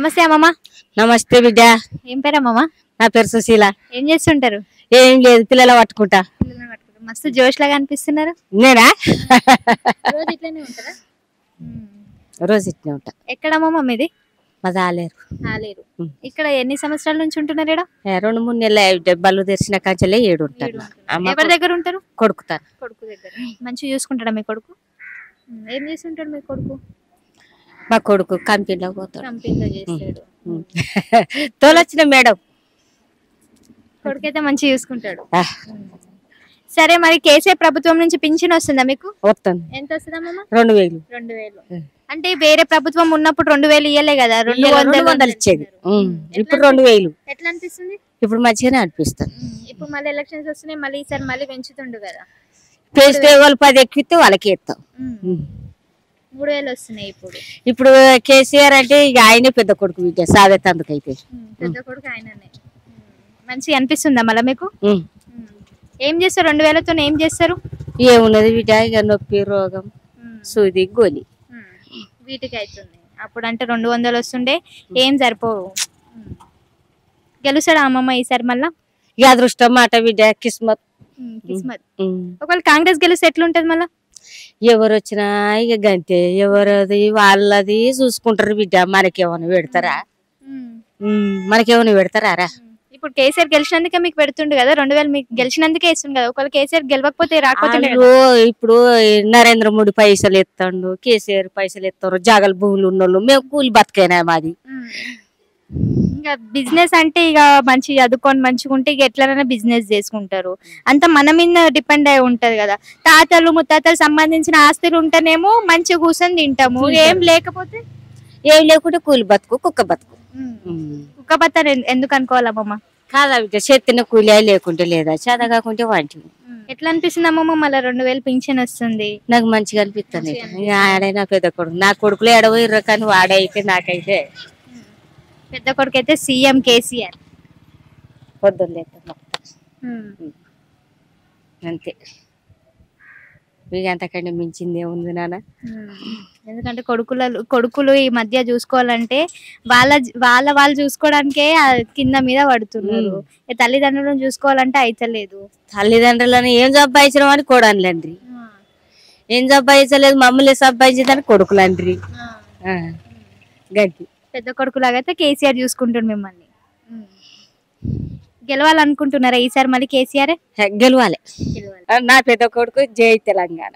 నమస్తే అమ్మమ్మ. నమస్తే బిడ్డ. ఏం పేరు అమ్మమ్మ? నా పేరు సుశీల. ఏం చేస్తుంటారు? ఏం లేదు, పిల్లలు పట్టుకుంటా. మస్తు జోష్ లాగా అనిపిస్తున్నారు. నేనా? రోజు ఇట్లనే ఉంటారా? రోజు ఇట్నే ఉంటా. ఎక్కడ అమ్మమ్మ మీది? మజాలేరు. ఆలేరు. ఇక్కడ ఎన్ని సంవత్సరాల నుంచి ఉంటున్నారు? ఇక్కడ 2-3 నెలలు బళ్ళు తెరిచిన కంచెలే 7 ఉంటాను. ఎవరి దగ్గర ఉంటారు? కొడుకుతాను. కొడుకు దగ్గర. మంచిగా చూసుకుంటాడా మీ కొడుకు? ఏం చేస్తుంటాడు మీ కొడుకు? మా కొడుకు కంపెనీలో పోతాడు. కంపెనీలో చేస్తాడు. తోలొచ్చిన మేడం. కొడుకు అయితే మంచిగా చూసుకుంటాడు. సరే, మరి కేసీఆర్ ప్రభుత్వం నుంచి పింఛన్ వస్తుందా మీకు? వస్తాను. ఎంత వస్తుందమ్మా? 2000. 2000. అంటే వేరే ప్రభుత్వం ఉన్నప్పుడు 2000 ఇయ్యలే కదా, 200 ఇచ్చేది. ఇప్పుడు 2000. ఎట్లా అనిపిస్తుంది? ఇప్పుడు మంచిగానే అనిపిస్తుంది. ఇప్పుడు మళ్ళీ ఎలక్షన్స్ వస్తున్నాయి, మళ్ళీ ఈసారి మళ్ళీ పెంచుతుండు కదా. పేస్తే వాళ్ళు 10 ఎక్కితే వాళ్ళకి ఇస్తాం. 3000 వస్తున్నాయి ఇప్పుడు. ఇప్పుడు కేసీఆర్ అంటే ఇక ఆయనే పెద్ద కొడుకు బిడ్డ సాధేతందుకైతే. పెద్ద కొడుకు ఆయననే. మంచిగా అనిపిస్తుందా మళ్ళీ మీకు? ఏం చేస్తారు 2000తో? ఏం చేస్తారు? ఏమున్నది బిడ్డ, ఇక నొప్పి, రోగం, సూది, గోలి వీటికి అవుతుంది. అప్పుడు అంటే 200 వస్తుండే, ఏం సరిపోవు. గెలుస్తాడా అమ్మమ్మ ఈసారి మళ్ళా? ఇక అదృష్టం మాట బిడ్డ, కిస్మత్. కిస్మత్. ఒకవేళ కాంగ్రెస్ గెలిస్తే ఎట్లుంటది మళ్ళా? ఎవరు వచ్చినా ఇక గంతే, ఎవరది వాళ్ళది చూసుకుంటారు బిడ్డ. మనకేమైనా పెడతారా? మనకేమైనా పెడతారా రా? ఇప్పుడు కేసీఆర్ గెలిచినందుకే మీకు పెడుతుండు కదా 2000, మీకు గెలిచినందుకే ఇస్తుంది కదా. ఒకవేళ కేసీఆర్ గెలవకపోతే రాకపోతే ఇప్పుడు నరేంద్ర మోడీ పైసలు ఎత్తాడు, కేసీఆర్ పైసలు ఎత్తారు, జాగల భూములు ఉన్నోళ్ళు మేము కూలి బతికైనా మాది. ఇంకా బిజినెస్ అంటే ఇక మంచి చదువుకొని మంచిగా ఉంటే ఇక ఎట్లనైనా బిజినెస్ చేసుకుంటారు. అంత మన మీద డిపెండ్ అయి ఉంటది కదా. తాతలు ముత్తాతలు సంబంధించిన ఆస్తులు ఉంటేనేమో మంచిగా కూర్చొని తింటాము, ఏం లేకపోతే ఏం లేకుంటే కూలి బతుకు, కుక్క బతుకు. కుక్క బత్త ఎందుకు అనుకోవాలమ్మమ్మ? కాదా బిడ్డ, చేతిన కూలి లేకుంటే లేదా, చేత కాకుంటే వాటి. ఎట్లా అనిపిస్తుంది అమ్మమ్మ మళ్ళీ 2000 పింఛన్ వస్తుంది? నాకు మంచిగా అనిపిస్తుంది. ఆడైనా పెద్ద కొడుకు, నా కొడుకులు ఎడబోయిర్రు కానీ వాడైతే నాకైతే పెద్ద కొడుకు అయితే సీఎం కేసీఆర్. పొద్దున్న అంతే. మీకు అంతకంటే మించింది ఏముంది నాన్న? ఎందుకంటే కొడుకులు ఈ మధ్య చూసుకోవాలంటే వాళ్ళు చూసుకోవడానికే కింద మీద పడుతున్నారు. తల్లిదండ్రులను చూసుకోవాలంటే అయితలేదు. తల్లిదండ్రులను ఏం సంపాదించడం అని కోడన్లండ్రి, ఏం సంపాదించలేదు మమ్మల్ని సంపాదించదని కొడుకులండ్రి. గట్టి పెద్ద కొడుకులాగైతే కేసీఆర్ చూసుకుంటాడు మిమ్మల్ని. గెలవాలనుకుంటున్నారా ఈసారి మళ్ళీ కేసీఆర్? గెలవాలి. నా పెద్ద కొడుకు జై తెలంగాణ.